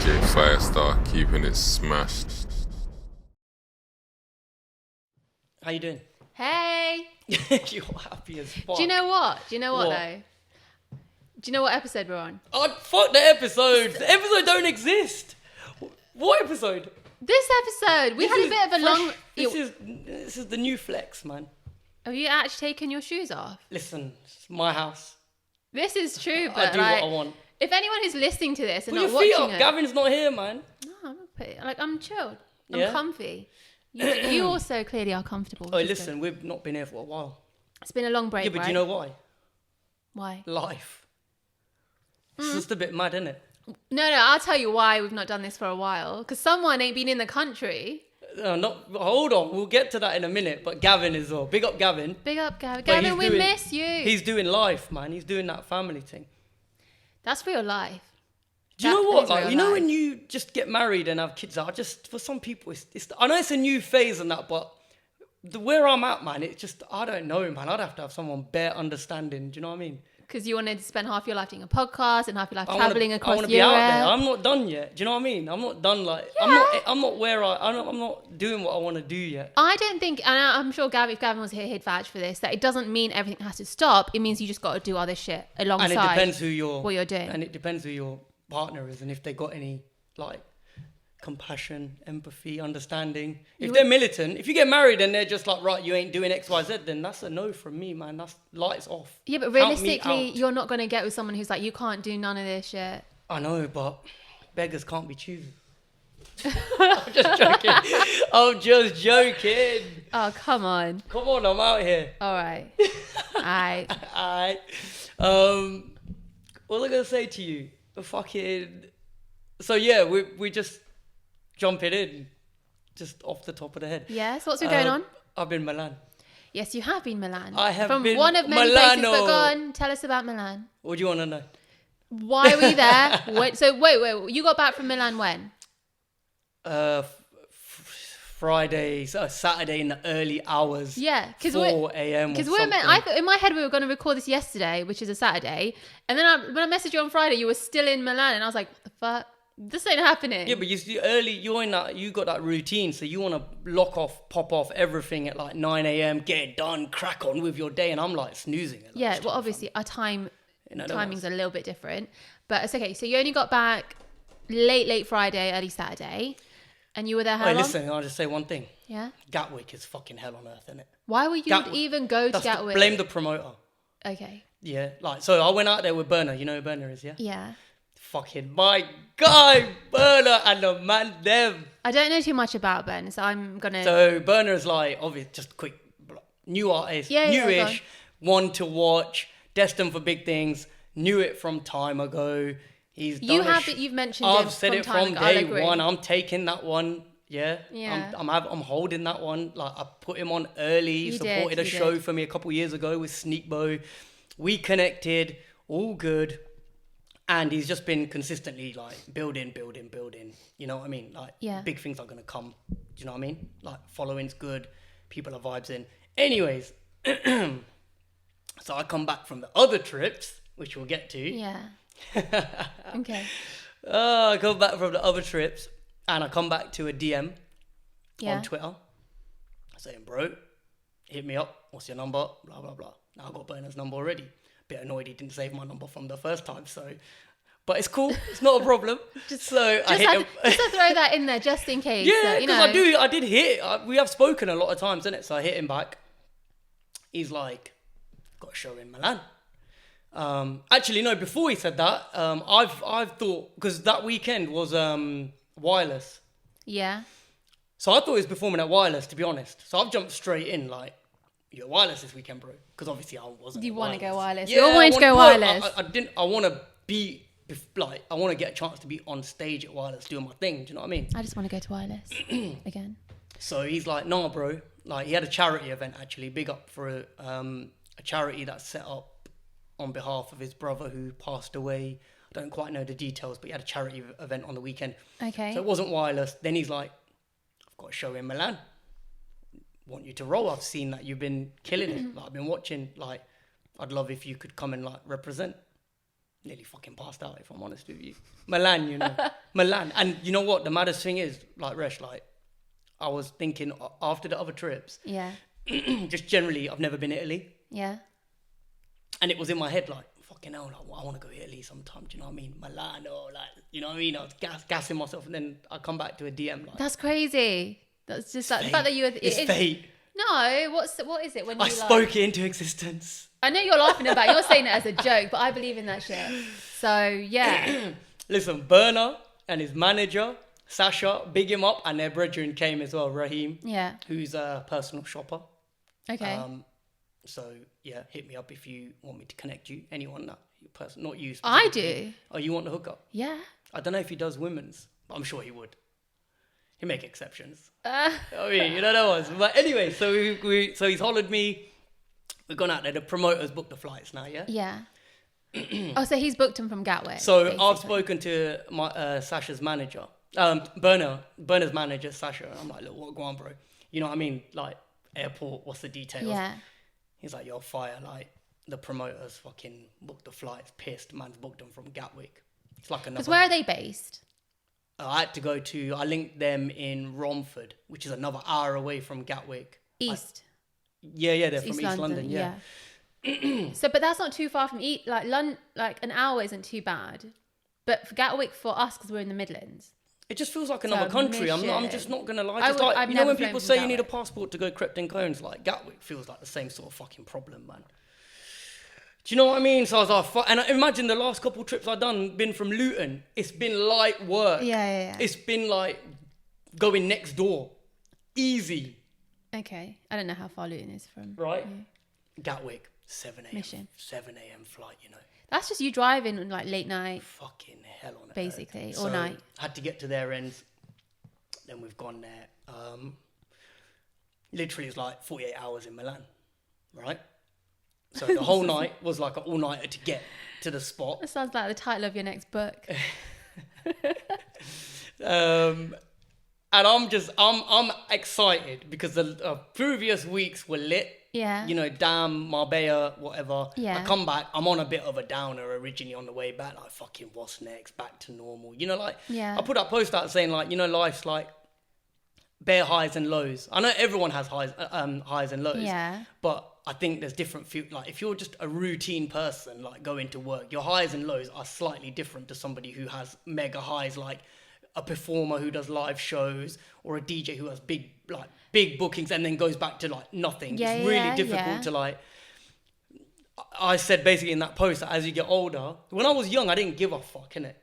DJ Firestarr, keeping it smashed. How you doing? Hey! You're happy as fuck. Do you know what? Do you know what What? though? Do you know what episode we're on? Oh, fuck the episode. The episode don't exist. What episode? This episode! We had a bit of a long... This is the new flex, man. Have you actually taken your shoes off? Listen, it's my house. This is true, I but do like, what I want. if anyone who's listening to this and Put not your feet watching up. it... Gavin's not here, man. No, I'm not putting... Like, I'm chilled. I'm Yeah? comfy. You also clearly are comfortable. Oh, which is listen, good. we've not been here for a while. It's been a long break, Yeah, but right? do you know why? Why? Life. It's just a bit mad, isn't it? No, I'll tell you why we've not done this for a while. Because someone ain't been in the country. Hold on, we'll get to that in a minute. But Gavin is all. Big up Gavin. Big up, Gavin. But Gavin, we he's miss you. He's doing life, man. He's doing that family thing. That's real life. Do you know what? is Like, real you know life. when you just get married and have kids, for some people, it's I know it's a new phase and that, but where I'm at, man, it's just, I don't know, man. I'd have to have someone bare understanding. Do you know what I mean? Because you wanted to spend half your life doing a podcast and half your life I traveling wanna across be Europe. out there. I'm not done yet. Do you know what I mean? I'm not done. Like, I'm not where I'm not doing what I want to do yet. I don't think, and I'm sure Gavin, if Gavin was here, he'd vouch for this, that it doesn't mean everything has to stop. It means you just got to do other shit alongside And it depends what you're doing. And it depends who your partner is and if they got any, like, compassion, empathy, understanding. If they're militant, if you get married and they're just like, right, you ain't doing X, Y, Z, then that's a no from me, man. That's lights off. Yeah, but Count me realistically, out. you're not going to get with someone who's like, you can't do none of this shit. I know, but beggars can't be choosers. I'm just joking. I'm just joking. Oh, come on. Come on, I'm out here. All right. All right. Alright. What was I gonna say to you? So yeah, we just jumping in, just off the top of the head. Yes, what's been going on? I've been Milan. Yes, you have been Milan. I have From been one of many places, Milano. but go on, tell us about Milan. What do you want to know? Why were you there? Wait, you got back from Milan when? Friday, Saturday in the early hours. Yeah, because 4 a.m. Because or we're meant, something. I thought in my head we were going to record this yesterday, which is a Saturday, and then when I messaged you on Friday, you were still in Milan, and I was like, what the fuck? This ain't happening. Yeah, but you see, you're in that, you got that routine, so you want to pop off everything at like 9 a.m., get it done, crack on with your day, and I'm like snoozing. At Yeah, lunchtime, well, obviously our timing's otherwise. a little bit different, but it's okay. So you only got back late Friday, early Saturday, and you were there how Hey, long? listen, I'll just say one thing. Yeah. Gatwick is fucking hell on earth, isn't it? Why would you even go to Gatwick? Blame the promoter. Okay. Yeah, like, so I went out there with Berna. You know who Berna is, yeah? Yeah. Fucking my guy, Berna, and the man, them. I don't know too much about Ben, so I'm gonna. So Berna's like, obviously, just quick, new artist, Yeah, newish, go one to watch, destined for big things, knew it from time ago. He's done You've mentioned I've it said from it time from ago, I'll day agree. one. I'm taking that one. Yeah. Yeah. I'm holding that one. Like, I put him on early. You Supported did, a you show did. for me a couple years ago with Sneakbo. We connected. All good. And he's just been consistently like building. You know what I mean? Like, Yeah. big things are gonna come. Do you know what I mean? Like, following's good. People are vibes in. Anyways, so I come back from the other trips, which we'll get to. Yeah. Okay. I come back from the other trips, and I come back to a DM Yeah. on Twitter saying, bro, hit me up. What's your number? Blah, blah, blah. Now I got Berna's number already. Bit annoyed he didn't save my number from the first time, so... But it's cool. It's not a problem. I hit him. Just to throw that in there, just in case. Yeah, you because know. I did hit. We have spoken a lot of times, innit? So I hit him back. He's like, got a show in Milan. Actually, no. Before he said that, I've thought, because that weekend was Wireless. Yeah. So I thought he was performing at Wireless, to be honest. So I've jumped straight in, like, you're at Wireless this weekend, bro. Because obviously I wasn't. You want to go wireless. Yeah, You're wanting to go wireless. I want to be, like, I want to get a chance to be on stage at Wireless doing my thing. Do you know what I mean? I just want to go to wireless again. So he's like, nah, bro. Like, he had a charity event, actually. Big up for a charity that's set up on behalf of his brother who passed away. I don't quite know the details, but he had a charity event on the weekend. Okay. So it wasn't Wireless. Then he's like, I've got a show in Milan. Want you to roll. I've seen that you've been killing it. Like, I've been watching. Like, I'd love if you could come and, like, represent. nearly fucking passed out, if I'm honest with you. Milan, you know. Milan. And you know what? The maddest thing is, like, Resh, like, I was thinking after the other trips, Yeah. just generally, I've never been to Italy. Yeah. And it was in my head, like, fucking hell, like, well, I want to go to Italy sometime. Do you know what I mean? Milan, or like, you know what I mean? I was gassing myself, and then I come back to a DM, like, That's crazy. That's just like the fact that you. it's fate. No, what is it when you I spoke it into existence. I know you're laughing about it. You're saying it as a joke, but I believe in that shit. So yeah. Listen, Berna and his manager, Sasha, big him up, and their brethren came as well, Raheem, Yeah. who's a personal shopper. Okay. So yeah, hit me up if you want me to connect you. Anyone that person, not you. I specifically. do. Oh, you want the hookup? Yeah. I don't know if he does women's, but I'm sure he would. He'd make exceptions. I mean, you know that was. But anyway, so so he's hollered me. We've gone out there. The promoters booked the flights now, yeah? Yeah. Oh, so he's booked him from Gatwick. So basically. I've spoken to my Sasha's manager, Berna's manager, Sasha. I'm like, look, what go on, bro? You know what I mean? Like, airport, what's the details? Yeah. He's like, yo, fire, like, the promoters fucking booked the flights, pissed, man's booked them from Gatwick. It's like another... Because where are they based? I had to go to, I linked them in Romford, which is another hour away from Gatwick. East. They're It's from East London, yeah. So, but that's not too far from like an hour isn't too bad. But for Gatwick for us, because we're in the Midlands. It just feels like another country. I'm mission. just not gonna lie. I Just would- like, I've you know never when flown people from say you need a Gatwick. passport to go Krypton Cones, like Gatwick feels like the same sort of fucking problem, man. Do you know what I mean? So I was like, and I imagine the last couple trips I've done been from Luton. It's been light work. Yeah. It's been like going next door, easy, Okay. I don't know how far Luton is from. right? you. Gatwick, 7 a.m. Mission. 7 a.m. flight, you know. That's just you driving like late night, Fucking hell on earth. basically, So, all night. had to get to their ends. Then we've gone there. Literally, it's like 48 hours in Milan, right? So the whole night was like an all-nighter to get to the spot. That sounds like the title of your next book. And I'm excited because the previous weeks were lit. Yeah. You know, damn, Marbella, whatever. Yeah. I come back, I'm on a bit of a downer originally on the way back, like, fucking what's next, back to normal. You know, like, Yeah. I put that post out saying, like, you know, life's like bare highs and lows. I know everyone has highs and lows. Yeah. But I think there's different, like, if you're just a routine person, like, going to work, your highs and lows are slightly different to somebody who has mega highs, like a performer who does live shows or a DJ who has big bookings and then goes back to like nothing. Yeah, It's really yeah, difficult yeah. to like. I said basically in that post that as you get older, when I was young, I didn't give a fuck, innit?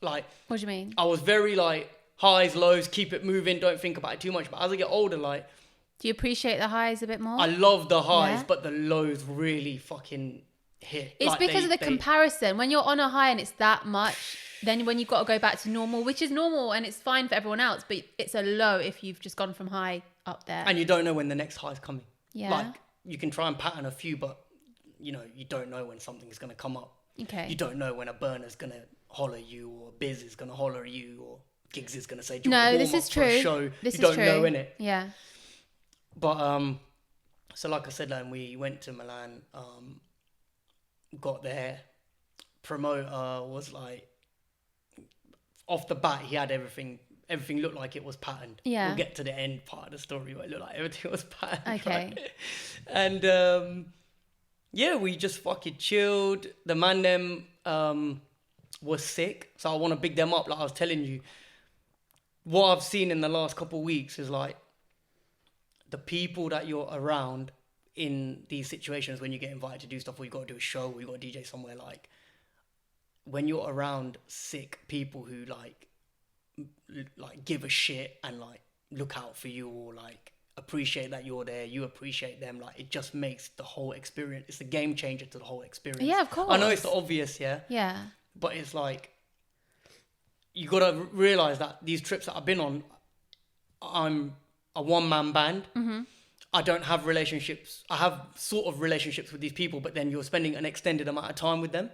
Like, What do you mean? I was very like highs, lows, keep it moving, don't think about it too much. But as I get older, like, Do you appreciate the highs a bit more? I love the highs, Yeah. but the lows really fucking hit. It's Like, because of the they- comparison. When you're on a high and it's that much, then when you've got to go back to normal, which is normal and it's fine for everyone else, but it's a low if you've just gone from high up there. And you don't know when the next high's coming. Yeah. Like, you can try and pattern a few, but, you know, you don't know when something's going to come up. Okay. You don't know when a burner's going to holler you, or Biz is going to holler at you, or Giggs is going to say, do you want No, to this warm is up for a true. show? This You is don't true. know, innit? Yeah. But, so like I said, we went to Milan, got there, promoter was like, off the bat, he had everything looked like it was patterned. Yeah. We'll get to the end part of the story where it looked like everything was patterned. Okay. Right? And, yeah, we just fucking chilled. The man them was sick, so I want to big them up. Like I was telling you, what I've seen in the last couple of weeks is like the people that you're around in these situations when you get invited to do stuff, or you got to do a show, or you got to DJ somewhere. Like when you're around sick people who like give a shit and like look out for you, or like appreciate that you're there, you appreciate them, like it just makes the whole experience, it's a game changer to the whole experience. Yeah, of course. I know it's the obvious, yeah, but it's like you gotta realize that these trips that I've been on, I'm a one-man band. Mm-hmm. I don't have relationships. I have sort of relationships with these people, but then you're spending an extended amount of time with them.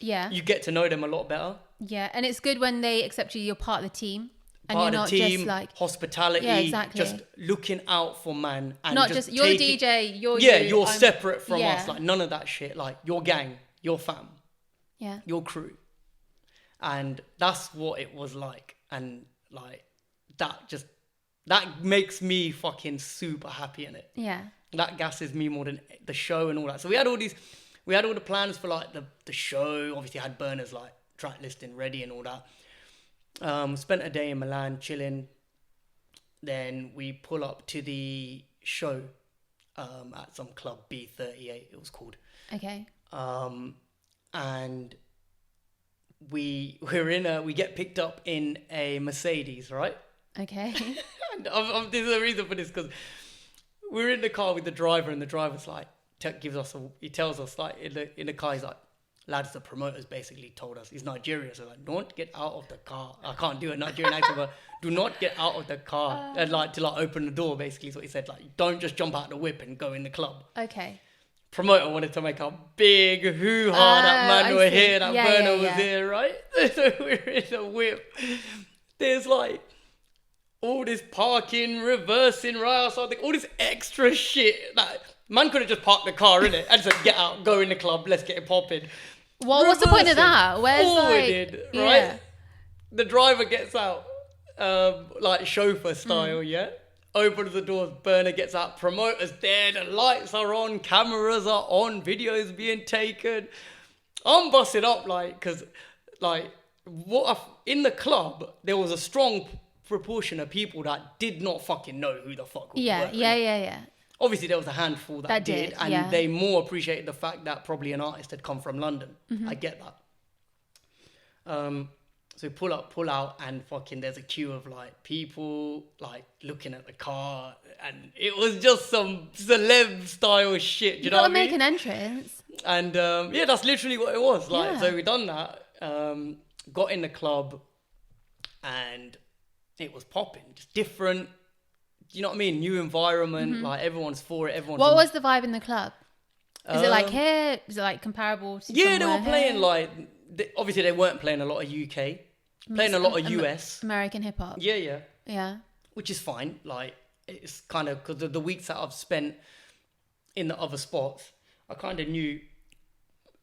Yeah. You get to know them a lot better. Yeah. And it's good when they accept you're part of the team. And Part you're of not the team, just like hospitality, Yeah, exactly. just looking out for man. And not just you're the taking- DJ, you're Yeah, you, you're I'm- separate from yeah. us. Like none of that shit. Like your gang, your fam. Yeah. your crew. And that's what it was like. And like, that makes me fucking super happy in it. Yeah. That gasses me more than the show and all that. So we had all the plans for like the show. Obviously I had Berna's like track listing ready and all that. Spent a day in Milan chilling. Then we pull up to the show at some club, B38 it was called. Okay. And we get picked up in a Mercedes, right? Okay. And there's a reason for this, because we're in the car with the driver, and the driver's like he tells us like in the car, he's like, lads, the promoters basically told us, he's Nigerian, so like, don't get out of the car. I can't do a Nigerian accent, but do not get out of the car and like to like open the door, basically is what he said. Like, don't just jump out the whip and go in the club. Okay. Promoter wanted to make a big hoo-ha that man were here, that Berna was here, right? So we're in the whip. There's like all this parking, reversing right outside, all this extra shit. Like, man could have just parked the car in it and said, get out, go in the club, let's get it popping. Well, what's the point of that? Where's forwarded, right? Yeah. The driver gets out, like chauffeur style, yeah? Opens the doors, Berna gets out, promoters there, the lights are on, cameras are on, videos being taken. I'm busting up, like, because, like, in the club, there was a strong proportion of people that did not fucking know who the fuck we were. Yeah. Obviously, there was a handful that did, and yeah. they more appreciated the fact that probably an artist had come from London. I get that. So pull out, and fucking there's a queue of like people like looking at the car, and it was just some celeb style shit. Do you know what I mean? You gotta make an entrance. And yeah, that's literally what it was. Like, Yeah. so we done that, got in the club, and it was popping, just different. You know what I mean? New environment, like everyone's for it. What was the vibe in the club? Is it like here? Is it like comparable to Yeah, they were somewhere playing here? like obviously they weren't playing a lot of UK, playing a lot of US. American hip hop. Yeah, Yeah. which is fine. Like, it's kind of because the weeks that I've spent in the other spots, I kind of knew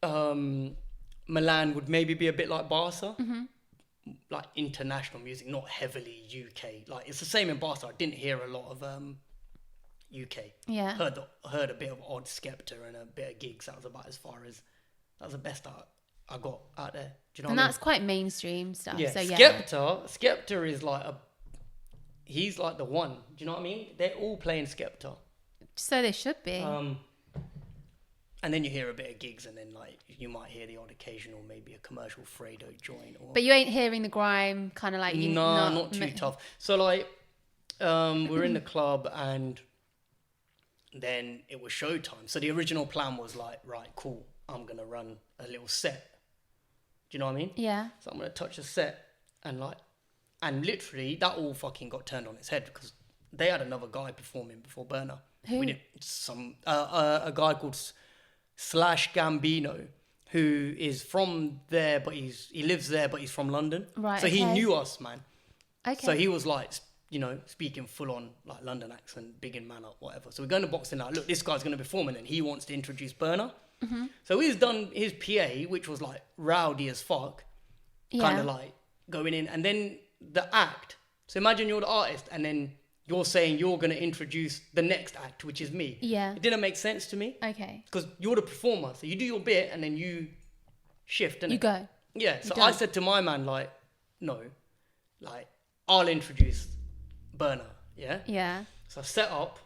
Milan would maybe be a bit like Barca. Like international music, not heavily UK. Like, it's the same in Barca. I didn't hear a lot of UK. Yeah. Heard a bit of odd Skepta and a bit of gigs. That was about as far as, that was the best I got out there. Do you know And what I mean? that's quite mainstream stuff. Yeah, So yeah. Skepta is like he's like the one. Do you know what I mean? They're all playing Skepta. So they should be. And then you hear a bit of gigs, and then like you might hear the odd occasional, maybe a commercial Fredo joint. Or But you ain't hearing the grime kind of like you. not too tough. So like, we're in the club, and then it was showtime. So the original plan was like, right, cool, I'm gonna run a little set. Do you know what I mean? Yeah. So I'm gonna touch a set, and literally that all fucking got turned on its head, because they had another guy performing before Berna. Who? We did a guy called Slash Gambino, who is from there, but he lives there, but he's from London. Right, So he okay. knew us, man. Okay. So he was like, you know, speaking full on like London accent, big in man up, whatever. So we're going to boxing now. Look, this guy's going to perform, and then he wants to introduce Berna. So he's done his PA, which was like rowdy as fuck, kind of like going in, and then the act. So imagine you're the artist, and then you're saying you're going to introduce the next act, which is me. Yeah. It didn't make sense to me. Okay. Because you're the performer, so you do your bit, and then you shift, innit? You go. Yeah, so You I don't. said to my man, like, no, like, I'll introduce Berna, yeah? Yeah. So I set up,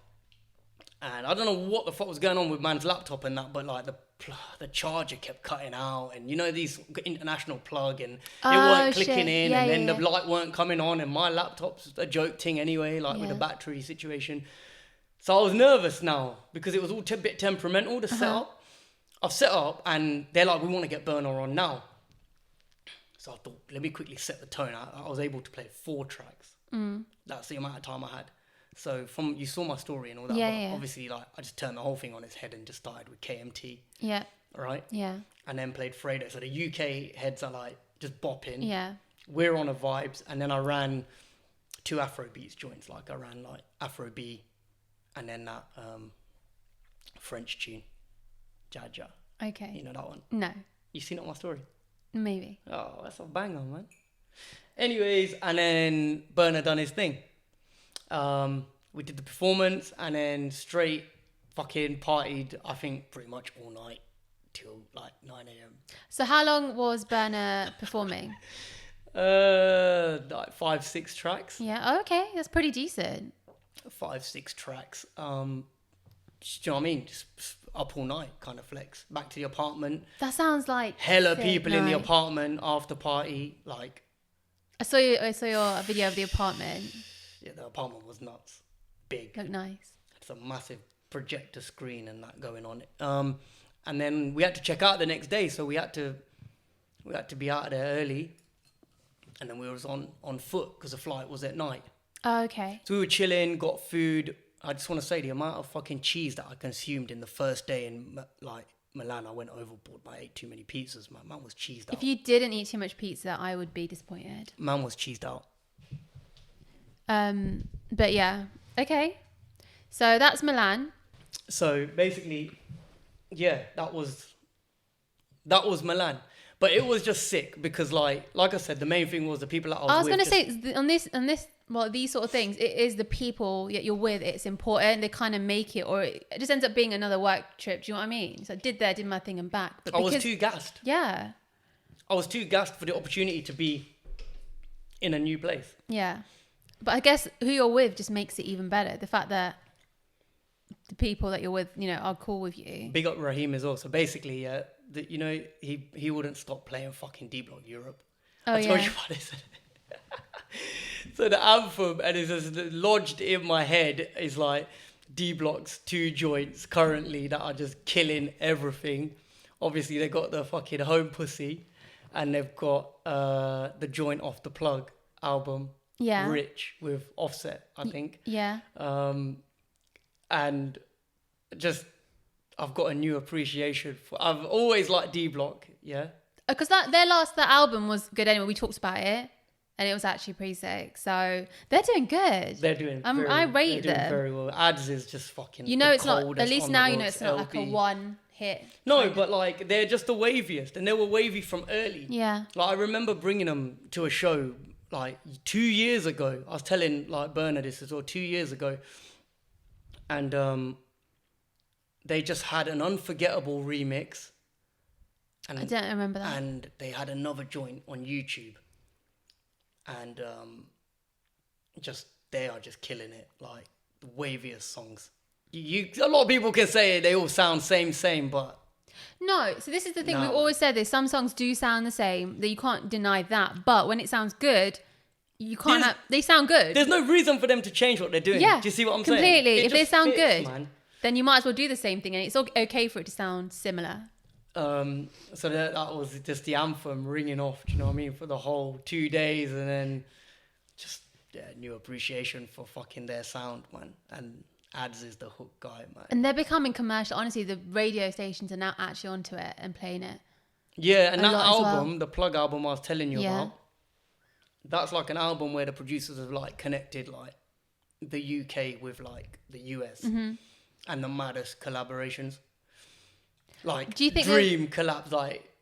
and I don't know what the fuck was going on with man's laptop and that, but like the charger kept cutting out, and you know these international plug, and it weren't clicking shit. in, Yeah, and then yeah, the yeah. light weren't coming on, and my laptop's a joke thing anyway, like with the battery situation. So I was nervous now, because it was all a bit temperamental, the setup. I've set up, and they're like, we want to get Berna on now. So I thought, let me quickly set the tone. I was able to play 4 tracks. That's the amount of time I had. So you saw my story and all that. Yeah, but yeah. obviously, like, I just turned the whole thing on its head and just started with KMT, Yeah. right? Yeah. And then played Fredo. So the UK heads are like just bopping. Yeah. We're on a vibes, and then I ran 2 Afrobeats joints. Like, I ran like Afrobeat, and then that French tune, Jaja. Okay. You know that one? No. You seen it on my story? Maybe. Oh, that's a banger, man. Anyways, and then Berna done his thing. We did the performance and then straight fucking partied, I think, pretty much all night till like 9 a.m. So how long was Berna performing? Like 5-6 tracks. Yeah. Oh, okay. That's pretty decent. 5-6 tracks. Do you know what I mean? Just up all night kind of flex. Back to the apartment. That sounds like Hella sick people in the night. apartment after party. Like, I saw your video of the apartment. yeah, the apartment was nuts. Big. Looked nice. It's a massive projector screen and that going on. And then we had to check out the next day, so we had to be out of there early. And then we was on foot because the flight was at night. Oh, okay. So we were chilling, got food. I just want to say the amount of fucking cheese that I consumed in the first day in like Milan, I went overboard. I ate too many pizzas. My man was cheesed out. If you didn't eat too much pizza, I would be disappointed. Man was cheesed out. But yeah. Okay. So that's Milan. So basically, yeah, that was Milan. But it was just sick because like I said, the main thing was the people that I was with. I was going to say on this, well, these sort of things, it is the people that you're with. It's important. They kind of make it, or it just ends up being another work trip. Do you know what I mean? So I did my thing and back. But I was too gassed. Yeah. I was too gassed for the opportunity to be in a new place. Yeah. But I guess who you're with just makes it even better. The fact that the people that you're with, you know, are cool with you. Big up Raheem as well. So basically, you know, he wouldn't stop playing fucking DBlockEurope. Oh, I told yeah. you about this. So the anthem, and it's just lodged in my head, is like D-Block's 2 joints currently that are just killing everything. Obviously, they got the fucking Home Pussy, and they've got the joint Off the Plug album. Yeah. Rich with Offset, I think. Yeah. And just I've got a new appreciation for. I've always liked D-Block, yeah. Because that album was good anyway. We talked about it, and it was actually pretty sick. So they're doing good. They're doing. I rate they're doing them very well. Ads is just fucking. You know, the it's not. At coldest least on now the you know rocks it's not like a LP. one hit. No, but like they're just the waviest, and they were wavy from early. Yeah. Like I remember bringing them to a show like 2 years ago. I was telling like Berna this as well 2 years ago, and they just had an unforgettable remix. And, I don't remember that. And they had another joint on YouTube, and they are just killing it. Like the waviest songs. A lot of people can say they all sound same, but No, so this is the thing. No. We've always said this. Some songs do sound the same. That you can't deny that. But when it sounds good, you can't. They sound good. there's no reason for them to change what they're doing. Yeah, Do you see what I'm completely. saying? It If they just sound fits, good, man. then you might as well do the same thing, and it's okay for it to sound similar. So that was just the anthem ringing off. Do you know what I mean? For the whole 2 days, and then just new appreciation for fucking their sound, man. And Ads is the hook guy, man. And they're becoming commercial. Honestly, the radio stations are now actually onto it and playing it. Yeah, and a that lot as album, well. the Plug album I was telling you Yeah. about, that's like an album where the producers have like connected like the UK with like the US Mm-hmm. and the maddest collaborations. Like Do you think dream collabs,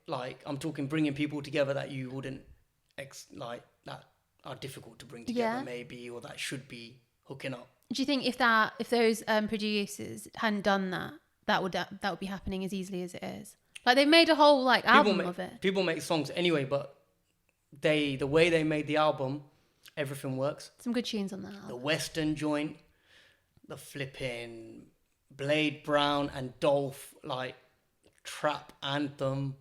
like I'm talking bringing people together that you wouldn't like that are difficult to bring together Yeah. maybe, or that should be hooking up. Do you think if those producers hadn't done that would be happening as easily as it is? Like they've made a whole like album of it. People make songs anyway, but the way they made the album, everything works. Some good tunes on that The album. Western joint, the flipping Blade Brown and Dolph like trap anthem,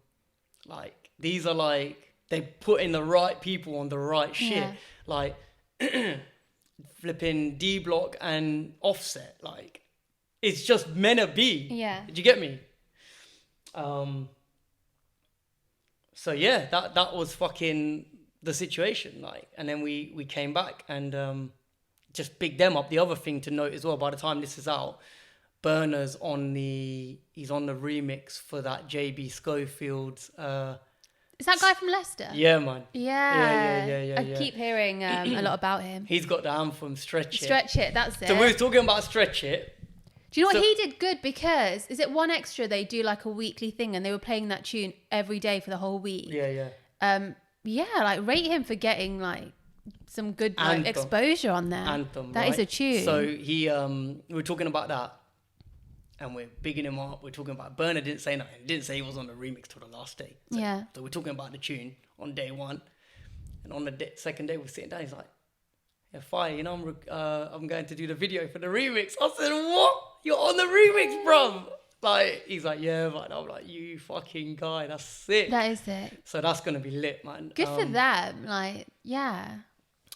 like these are like they put in the right people on the right shit. Yeah. Like flipping D-Block and Offset, like it's just meant to be. Yeah. Did you get me? So yeah, that was fucking the situation, like, and then we came back and just picked them up. The other thing to note as well, by the time this is out, Berna's he's on the remix for that JB Schofield's. Is that guy from Leicester? Yeah, man. Yeah. I yeah. keep hearing a lot about him. He's got the anthem Stretch It. Stretch It, that's it. So we were talking about Stretch It. Do you know what So- he did good? Because is it One Extra? They do like a weekly thing, and they were playing that tune every day for the whole week. Yeah. Yeah, like rate him for getting like some good like, Anthem. exposure on there. Anthem. That is right? a tune. So he, we were talking about that, and we're bigging him up. We're talking about Berna didn't say nothing. He didn't say he was on the remix till the last day. Yeah. So we're talking about the tune on day one, and on the second day we're sitting down. He's like, "Yeah, Fire, you know I'm going to do the video for the remix." I said, "What? You're on the remix, bruv?" Like he's like, "Yeah, man." I'm like, "You fucking guy, that's sick." That is it. So that's gonna be lit, man. Good for them. Like, yeah.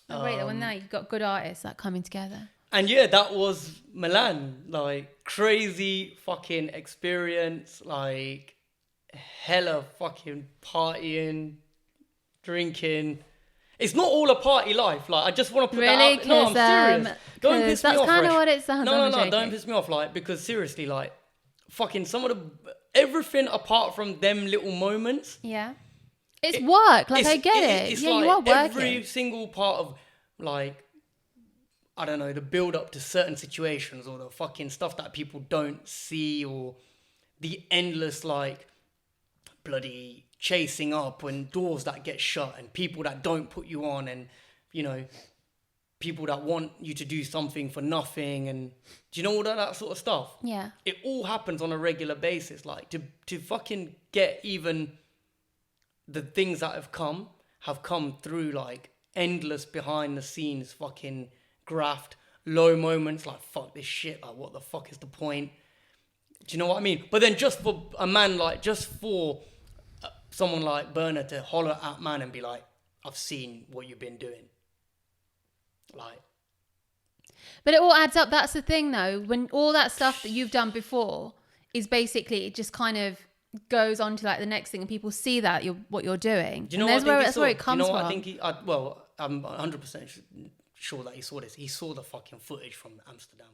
I rate that one now. You've got good artists like coming together. And yeah, that was Milan. Like, crazy fucking experience. Like, hella fucking partying, drinking. It's not all a party life. Like, I just want to put Really? that out. No, I'm serious. Don't piss me that's off. kind of Resh. what it sounds. No, I'm don't joking. piss me off. Like, because seriously, like, fucking some of the everything apart from them little moments. Yeah. It's work. Like, I get it. It's Yeah, like you are working. every single part of, like, I don't know, the build up to certain situations or the fucking stuff that people don't see or the endless, like, bloody chasing up and doors that get shut and people that don't put you on and, you know, people that want you to do something for nothing and, do you know all that sort of stuff? Yeah. It all happens on a regular basis. Like, to fucking get even the things that have come through, like, endless behind the scenes fucking graft, low moments, like, fuck this shit, like, what the fuck is the point? Do you know what I mean? But then just for a man, like, just for someone like Berna to holler at man and be like, I've seen what you've been doing. Like, But it all adds up. That's the thing, though. When all that stuff that you've done before is basically, it just kind of goes on to like the next thing, and people see that what you're doing. do you know and what I think that's where it comes you know what from. I think I'm 100% sure that he saw this. He saw the fucking footage from Amsterdam.